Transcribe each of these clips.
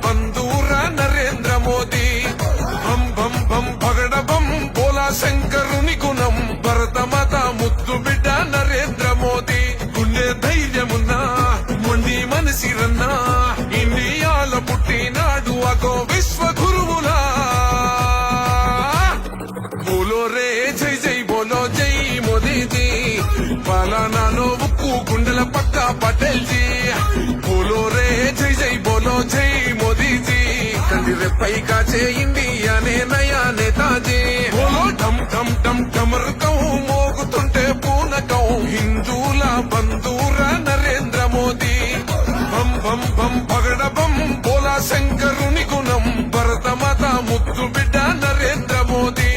బంధూరా నరేంద్ర మోదీ బం బం బం పగడ బం బోలా శంకరుని గుణం భరతమాత ముద్దు బిడ్డ నరేంద్ర మోదీ గుండె ధైర్యమున్నా మొండి మనసిరన్నా ఇండియాల పుట్టినాడు అగో విశ్వ గురువులా బోలో రే జై జై బోలో జై మోదీజీ పాలనాలో ఉక్కు గుండెల పక్క పటేల్ జీ బోలో రే జై జై బోలో జై మోదీజీ కంది రెప్పై కాచే ఇండియానే నయా నేతాజీ బోలో ఢమ్ ఢమ్ ఢమ్ ఢమరుకం మోగుతుంటే పూనకం హిందూల బంధూరా నరేంద్ర మోదీ బం బం బం పగడ బం బోలా శంకరుని గుణం భరతమాత ముద్దు బిడ్డ నరేంద్ర మోదీ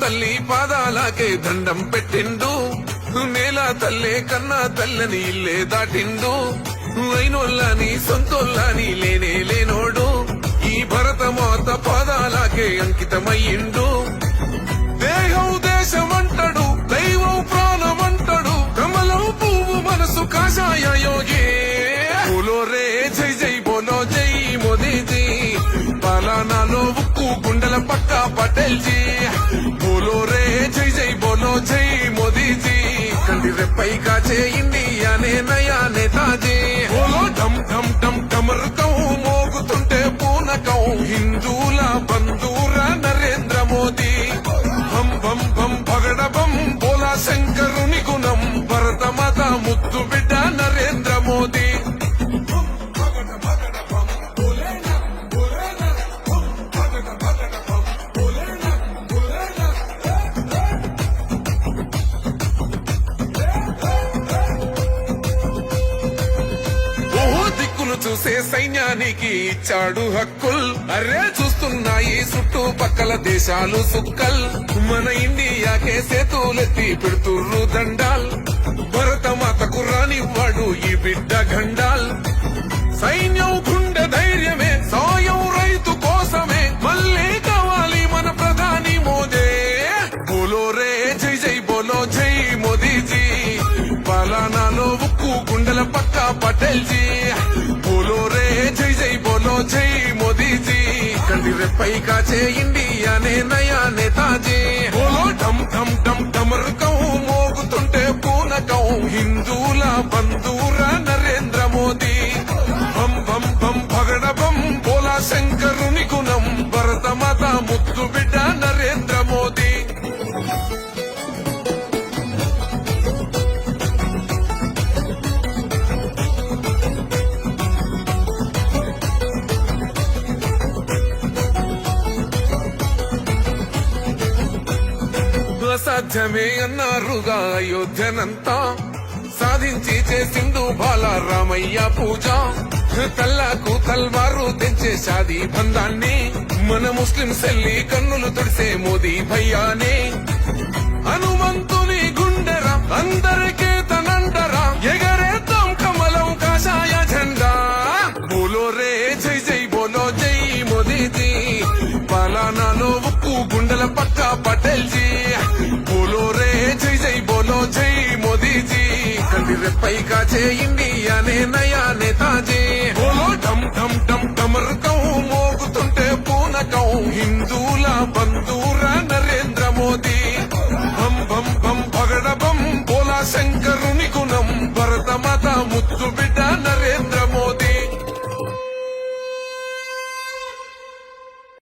తల్లి పాదాలకే దండం పెట్టిండు నేల తల్లే కన్నా తల్లని ఇల్లే దాటిండు అయినోళ్ళని సొంతోళ్ళని లేనే లేనోడు ఈ భరతమాత పాదాలకే అంకితమయ్యిండు దేహం దేశం అంటాడు దైవం ప్రాణం అంటాడు కమలం పువ్వు మనసు కాషాయ యోగి బోలో రే జై జై బోలో జై మోదీజీ పాలనాలో ఉక్కు గుండెల పక్క పటేల్ జీ బోలో రే జై జై బోలో జై మోదీజీ కంటి రెప్పై కాచే ఇండియానే నయా నేతాజీ బోలో ఢమ్ ఢమ్ ఢమ్ ఢమరుకం మోగుతుంటే పూనకం హిందూల బంధూరా నరేంద్ర మోదీ బం బం బం పగడ బం బోలా శంకరుని గుణం భరతమాత ముద్దు బిడ్డ నరేంద్ర మోదీ చూసే సైన్యానికి ఇచ్చాడు హక్కుల్ అరే చూస్తున్నాయి చుట్టుపక్కల దేశాలు సుక్కల్ మన ఇండియాకే సేతులెత్తి పెడుతుర్రు దండాల్ భరతమాతకు రానివ్వాడు ఈ బిడ్డ గండాల్ సైన్యం గుండె ధైర్యమే సాయం రైతు కోసమే మళ్ళీ కావాలి మన ప్రధాని మోదీ బోలో రే జై జై బోలో జై మోదీజీ పాలనాలో ఉక్కు గుండెల పక్క పటేల్ జీ బోలో రే జై జై బోలో జై మోదీజీ కంటి రెప్పై కాచే ఇండియానే నయా నేతాజీ బోలో ఢమ్ ఢమ్ ఢమ్ ఢమరుకం మోగుతుంటే పూనకం హిందూల బంధూరా నరేంద్ర మోదీ బం బం బం పగడ బం బోలా శంకరుని గుణం భరతమాత ముద్దు బిడ్డ నరేంద్ర మోదీ అసాధ్యమే అన్నారుగా అయోధ్యనంతా సాధించి చేసిండు బాల రామయ్య పూజ కల్లాకు తల్వారు తెచ్చే షాదీ బంధాన్ని మన ముస్లిం సెల్లి కన్నులు తుడిసే మోదీ భయ్యానే హనుమంతుని గుండెరా అందరికీ తనండరా ఎగరేద్దాం కమలం కాషాయ జెండా బోలో రే జై జై బోలో జై మోదీజీ పాలనాలో ఉక్కు గుండెల పక్క పటేల్ జీ బోలో రే జై జై బోలో జై మోదీజీ కంటి రెప్పై కాచే ఇండియానే నయా